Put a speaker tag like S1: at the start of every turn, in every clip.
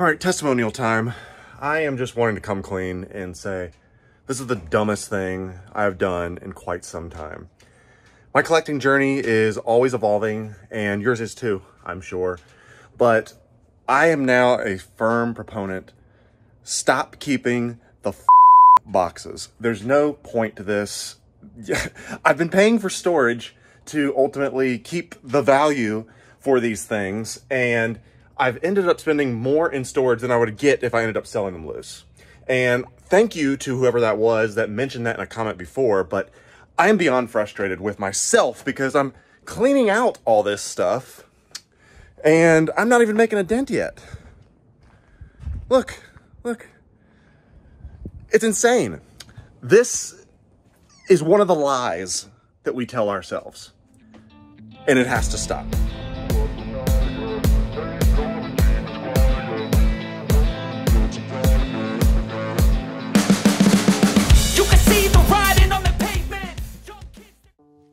S1: All right, testimonial time. I am just wanting to come clean and say, this is the dumbest thing I've done in quite some time. My collecting journey is always evolving, and yours is too, I'm sure. But I am now a firm proponent. Stop keeping the boxes. There's no point to this. I've been paying for storage to ultimately keep the value for these things, and I've ended up spending more in storage than I would get if I ended up selling them loose. And thank you to whoever that was that mentioned that in a comment before, but I am beyond frustrated with myself because I'm cleaning out all this stuff and I'm not even making a dent yet. Look. It's insane. This is one of the lies that we tell ourselves, and it has to stop.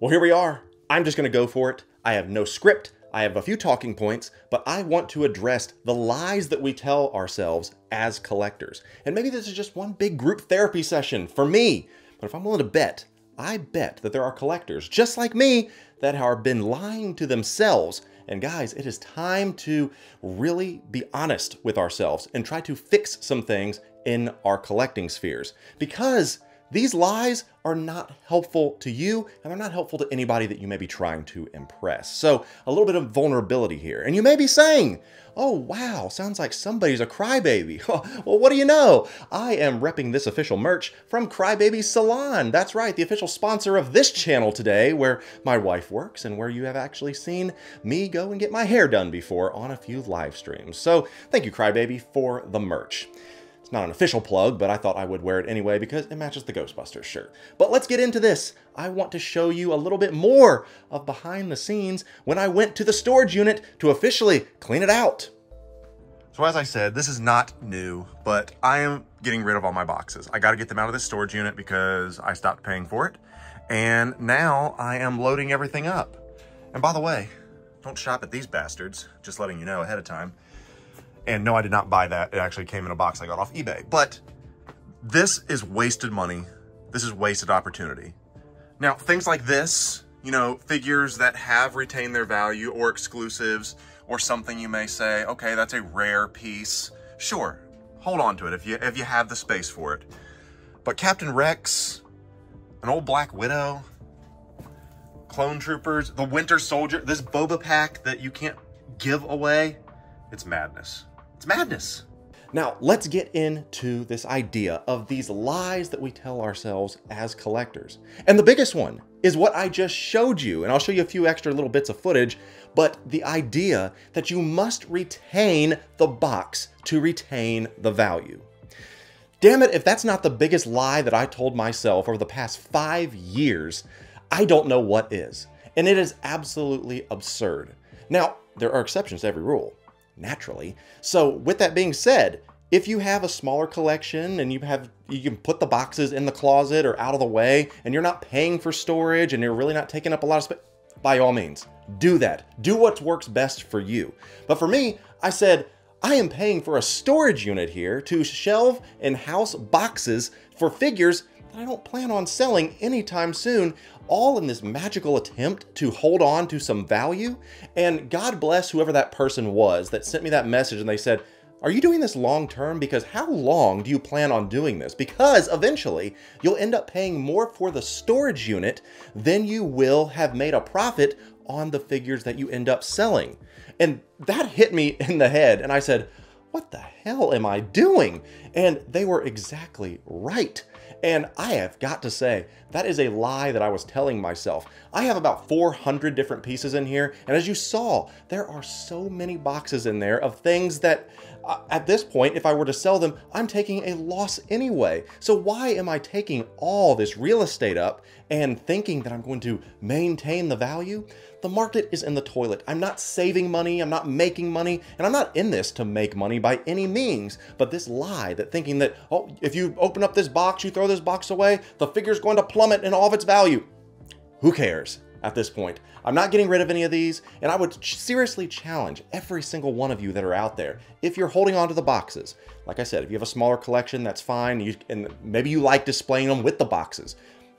S1: Well, here we are. I'm just going to go for it. I have no script. I have a few talking points, but I want to address the lies that we tell ourselves as collectors. And maybe this is just one big group therapy session for me. But if I'm willing to bet, I bet that there are collectors just like me that have been lying to themselves. And guys, it is time to really be honest with ourselves and try to fix some things in our collecting spheres, because these lies are not helpful to you, and they're not helpful to anybody that you may be trying to impress. So a little bit of vulnerability here. And you may be saying, oh wow, sounds like somebody's a crybaby. Well, what do you know? I am repping this official merch from Crybaby Salon. That's right, the official sponsor of this channel today, where my wife works and where you have actually seen me go and get my hair done before on a few live streams. So thank you, Crybaby, for the merch. Not an official plug, but I thought I would wear it anyway because it matches the Ghostbusters shirt. But let's get into this. I want to show you a little bit more of behind the scenes when I went to the storage unit to officially clean it out. So as I said, this is not new, but I am getting rid of all my boxes. I got to get them out of this storage unit because I stopped paying for it. And now I am loading everything up. And by the way, don't shop at these bastards, just letting you know ahead of time. And no, I did not buy that. It actually came in a box I got off eBay. But this is wasted money. This is wasted opportunity. Now, things like this, you know, figures that have retained their value or exclusives or something you may say, okay, that's a rare piece. Sure, hold on to it if you have the space for it. But Captain Rex, an old Black Widow, Clone Troopers, the Winter Soldier, this Boba pack that you can't give away, it's madness. It's madness. Now, let's get into this idea of these lies that we tell ourselves as collectors. And the biggest one is what I just showed you, and I'll show you a few extra little bits of footage, but the idea that you must retain the box to retain the value. Damn it, if that's not the biggest lie that I told myself over the past 5 years, I don't know what is. And it is absolutely absurd. Now, there are exceptions to every rule, naturally. So with that being said, if you have a smaller collection and you can put the boxes in the closet or out of the way and you're not paying for storage and you're really not taking up a lot of space, by all means, do that. Do what works best for you. But for me, I said, I am paying for a storage unit here to shelve and house boxes for figures that I don't plan on selling anytime soon, all in this magical attempt to hold on to some value. And God bless whoever that person was that sent me that message and they said, are you doing this long term? Because how long do you plan on doing this? Because eventually you'll end up paying more for the storage unit than you will have made a profit on the figures that you end up selling. And that hit me in the head and I said, what the hell am I doing? And they were exactly right. And I have got to say, that is a lie that I was telling myself. I have about 400 different pieces in here, and as you saw, there are so many boxes in there of things that, at this point, if I were to sell them, I'm taking a loss anyway. So why am I taking all this real estate up and thinking that I'm going to maintain the value? The market is in the toilet. I'm not saving money, I'm not making money, and I'm not in this to make money by any means. But this lie that thinking that, oh, if you open up this box, you throw this box away, the figure's going to plummet in all of its value. Who cares? at this point. I'm not getting rid of any of these, and I would seriously challenge every single one of you that are out there, if you're holding on to the boxes. Like I said, if you have a smaller collection, that's fine, and maybe you like displaying them with the boxes.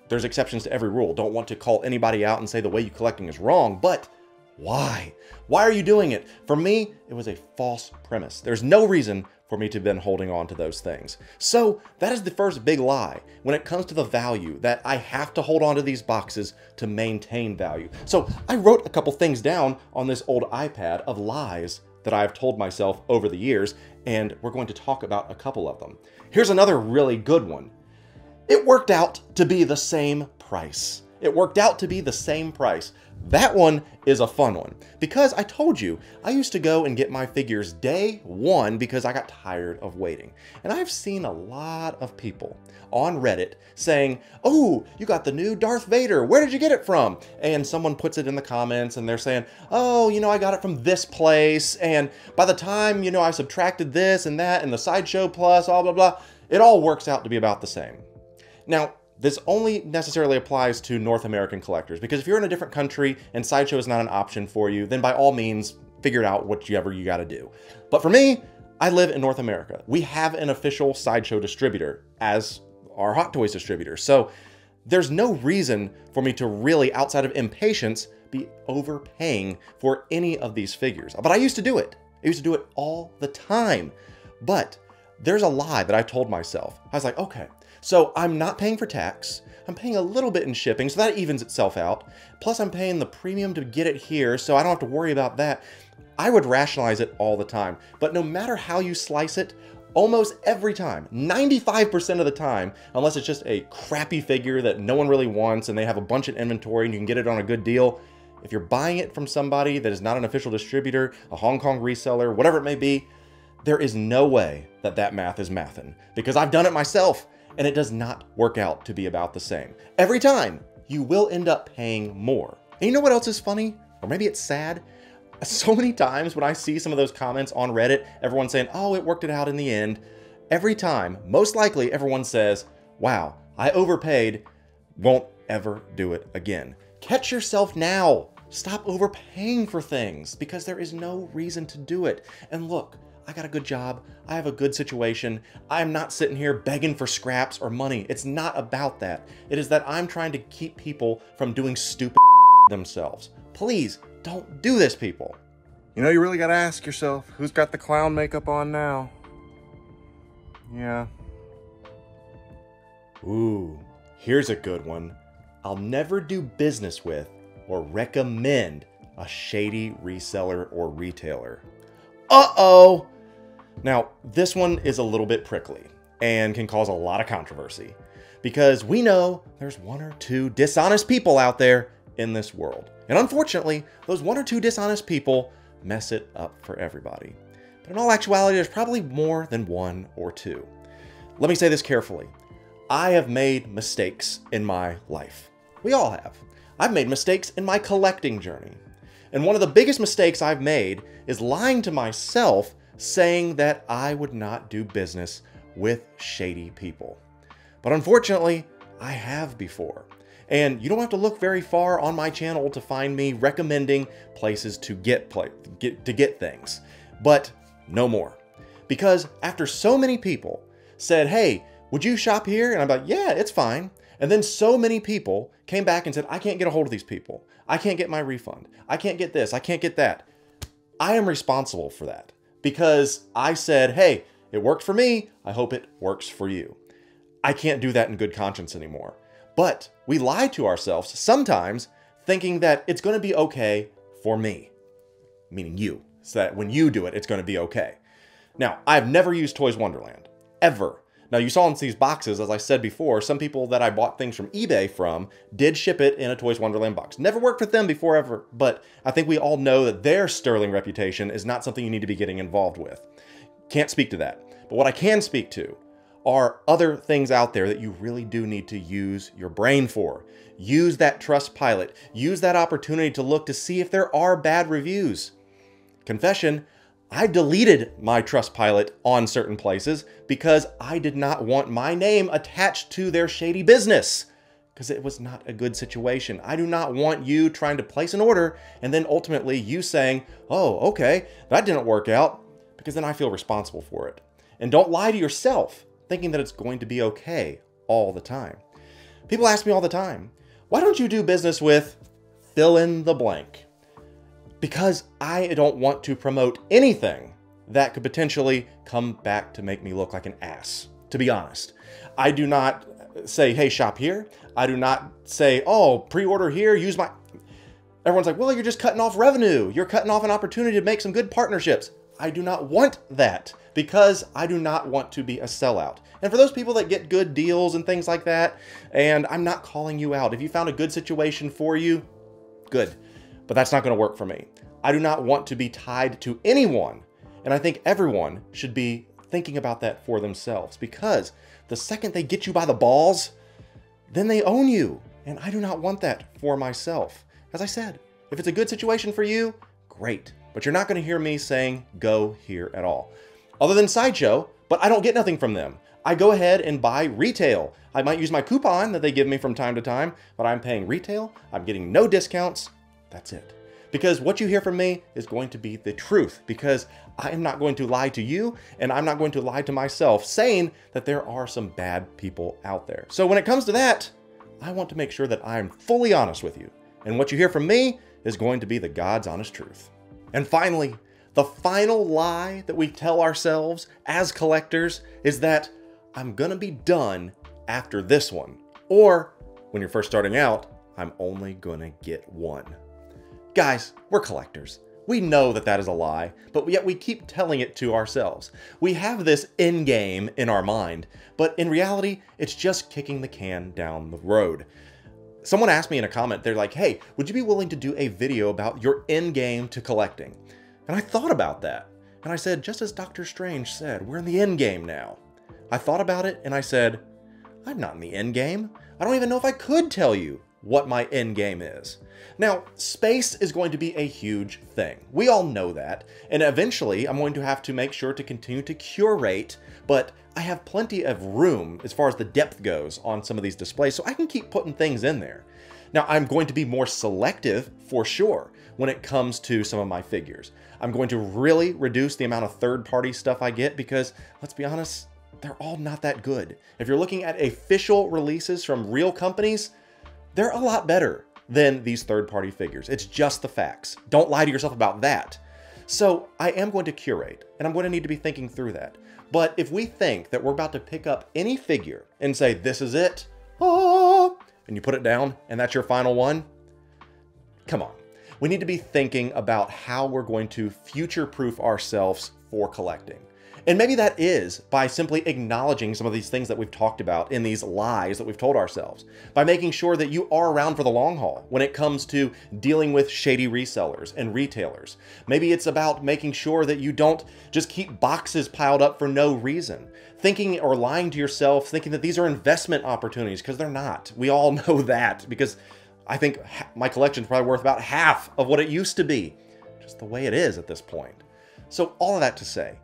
S1: There's exceptions to every rule. Don't want to call anybody out and say the way you're collecting is wrong, but why? Why are you doing it? For me, it was a false premise. There's no reason for me to have been holding on to those things. So that is the first big lie when it comes to the value, that I have to hold on to these boxes to maintain value. So I wrote a couple things down on this old iPad of lies that I've told myself over the years, and we're going to talk about a couple of them. Here's another really good one. It worked out to be the same price. It worked out to be the same price. That one is a fun one because I told you I used to go and get my figures day one because I got tired of waiting. And I've seen a lot of people on Reddit saying, "Oh, you got the new Darth Vader. Where did you get it from?" And someone puts it in the comments and they're saying, "Oh, I got it from this place. And by the time, I subtracted this and that and the Sideshow Plus, blah, blah, blah, it all works out to be about the same." Now, this only necessarily applies to North American collectors, because if you're in a different country and Sideshow is not an option for you, then by all means, figure out whatever you got to do. But for me, I live in North America. We have an official Sideshow distributor as our Hot Toys distributor. So there's no reason for me to really, outside of impatience, be overpaying for any of these figures. But I used to do it. I used to do it all the time. But there's a lie that I told myself. I was like, okay, so I'm not paying for tax. I'm paying a little bit in shipping, so that evens itself out. Plus I'm paying the premium to get it here, so I don't have to worry about that. I would rationalize it all the time. But no matter how you slice it, almost every time, 95% of the time, unless it's just a crappy figure that no one really wants and they have a bunch of inventory and you can get it on a good deal, if you're buying it from somebody that is not an official distributor, a Hong Kong reseller, whatever it may be, there is no way that that math is mathin', because I've done it myself. And it does not work out to be about the same. Every time, you will end up paying more. And you know what else is funny? Or maybe it's sad? So many times when I see some of those comments on Reddit, everyone saying, "Oh, it worked it out in the end." Every time, most likely everyone says, "Wow, I overpaid, won't ever do it again." Catch yourself now. Stop overpaying for things, because there is no reason to do it. And look, I got a good job. I have a good situation. I'm not sitting here begging for scraps or money. It's not about that. It is that I'm trying to keep people from doing stupid themselves. Please don't do this, people.
S2: You really got to ask yourself, who's got the clown makeup on now? Yeah.
S1: Ooh, here's a good one. I'll never do business with or recommend a shady reseller or retailer. Uh-oh! Now, this one is a little bit prickly and can cause a lot of controversy, because we know there's one or two dishonest people out there in this world. And unfortunately, those one or two dishonest people mess it up for everybody. But in all actuality, there's probably more than one or two. Let me say this carefully. I have made mistakes in my life. We all have. I've made mistakes in my collecting journey. And one of the biggest mistakes I've made is lying to myself, saying that I would not do business with shady people. But unfortunately, I have before. And you don't have to look very far on my channel to find me recommending places to get things. But no more. Because after so many people said, "Hey, would you shop here?" And I'm like, "Yeah, it's fine." And then so many people came back and said, "I can't get a hold of these people. I can't get my refund. I can't get this. I can't get that." I am responsible for that, because I said, "Hey, it worked for me. I hope it works for you." I can't do that in good conscience anymore. But we lie to ourselves sometimes, thinking that it's going to be okay for me, meaning you, so that when you do it, it's going to be okay. Now, I've never used Toys Wonderland, ever. Now, you saw in these boxes, as I said before, some people that I bought things from eBay from did ship it in a Toys Wonderland box. Never worked with them before ever, but I think we all know that their sterling reputation is not something you need to be getting involved with. Can't speak to that. But what I can speak to are other things out there that you really do need to use your brain for. Use that Trustpilot. Use that opportunity to look to see if there are bad reviews. Confession, I deleted my Trustpilot on certain places because I did not want my name attached to their shady business. because it was not a good situation. I do not want you trying to place an order and then ultimately you saying, oh, okay, that didn't work out, because then I feel responsible for it. And don't lie to yourself thinking that it's going to be okay all the time. People ask me all the time, why don't you do business with fill in the blank? Because I don't want to promote anything that could potentially come back to make me look like an ass, to be honest. I do not say, hey, shop here. I do not say, oh, pre-order here, use my... Everyone's like, well, you're just cutting off revenue. You're cutting off an opportunity to make some good partnerships. I do not want that because I do not want to be a sellout. And for those people that get good deals and things like that, and I'm not calling you out, if you found a good situation for you, good. But that's not going to work for me. I do not want to be tied to anyone. And I think everyone should be thinking about that for themselves, because the second they get you by the balls, then they own you. And I do not want that for myself. As I said, if it's a good situation for you, great. But you're not going to hear me saying go here at all. Other than Sideshow, but I don't get nothing from them. I go ahead and buy retail. I might use my coupon that they give me from time to time, but I'm paying retail. I'm getting no discounts. That's it. Because what you hear from me is going to be the truth, because I am not going to lie to you and I'm not going to lie to myself saying that there are some bad people out there. So when it comes to that, I want to make sure that I'm fully honest with you. And what you hear from me is going to be the God's honest truth. And finally, the final lie that we tell ourselves as collectors is that I'm gonna be done after this one. Or when you're first starting out, I'm only gonna get one. Guys, we're collectors. We know that that is a lie, but yet we keep telling it to ourselves. We have this end game in our mind, but in reality, it's just kicking the can down the road. Someone asked me in a comment, they're like, hey, would you be willing to do a video about your end game to collecting? And I thought about that. And I said, just as Dr. Strange said, we're in the end game now. I thought about it and I said, I'm not in the end game. I don't even know if I could tell you what my end game is. Now, space is going to be a huge thing. We all know that. And eventually I'm going to have to make sure to continue to curate, but I have plenty of room as far as the depth goes on some of these displays, so I can keep putting things in there. Now, I'm going to be more selective for sure when it comes to some of my figures. I'm going to really reduce the amount of third-party stuff I get because, let's be honest, they're all not that good. If you're looking at official releases from real companies, they're a lot better than these third-party figures. It's just the facts. Don't lie to yourself about that. So I am going to curate, and I'm going to need to be thinking through that. But if we think that we're about to pick up any figure and say, this is it, oh, and you put it down, and that's your final one, come on. We need to be thinking about how we're going to future-proof ourselves for collecting. And maybe that is by simply acknowledging some of these things that we've talked about in these lies that we've told ourselves, by making sure that you are around for the long haul when it comes to dealing with shady resellers and retailers. Maybe it's about making sure that you don't just keep boxes piled up for no reason, thinking or lying to yourself, thinking that these are investment opportunities, because they're not. We all know that, because I think my collection is probably worth about half of what it used to be, just the way it is at this point. So all of that to say,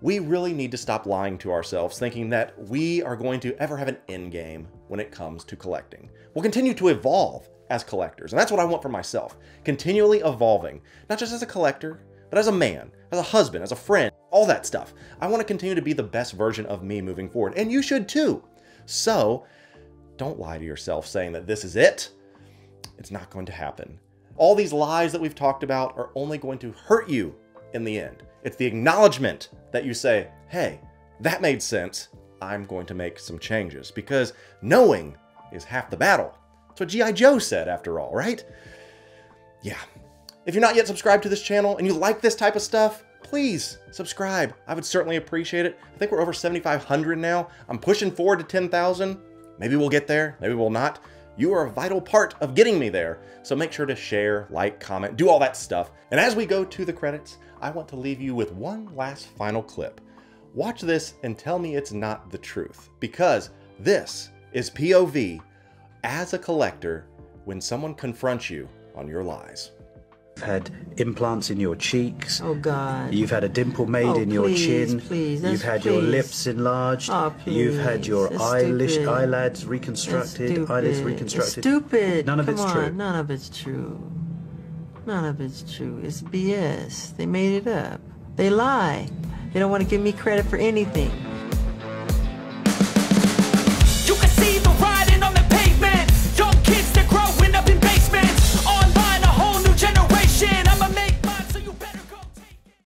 S1: we really need to stop lying to ourselves, thinking that we are going to ever have an end game when it comes to collecting. We'll continue to evolve as collectors, and that's what I want for myself. Continually evolving, not just as a collector, but as a man, as a husband, as a friend, all that stuff. I want to continue to be the best version of me moving forward, and you should too. So don't lie to yourself saying that this is it. It's not going to happen. All these lies that we've talked about are only going to hurt you in the end. It's the acknowledgement that you say, hey, that made sense. I'm going to make some changes, because knowing is half the battle. That's what G.I. Joe said after all, right? Yeah. If you're not yet subscribed to this channel and you like this type of stuff, please subscribe. I would certainly appreciate it. I think we're over 7,500 now. I'm pushing forward to 10,000. Maybe we'll get there. Maybe we'll not. You are a vital part of getting me there. So make sure to share, like, comment, do all that stuff. And as we go to the credits, I want to leave you with one last final clip. Watch this and tell me it's not the truth, because this is POV as a collector when someone confronts you on your lies.
S3: You've had implants in your cheeks.
S4: Oh, God.
S3: You've had a dimple made in your chin.
S4: Please,
S3: You've had your lips enlarged.
S4: Oh, please.
S3: You've had your
S4: That's
S3: eyelids reconstructed. Eyelids reconstructed.
S4: It's stupid.
S3: None of it's true.
S4: None of it's true. None of it's true. It's BS. They made it up. They lie. They don't want to give me credit for anything.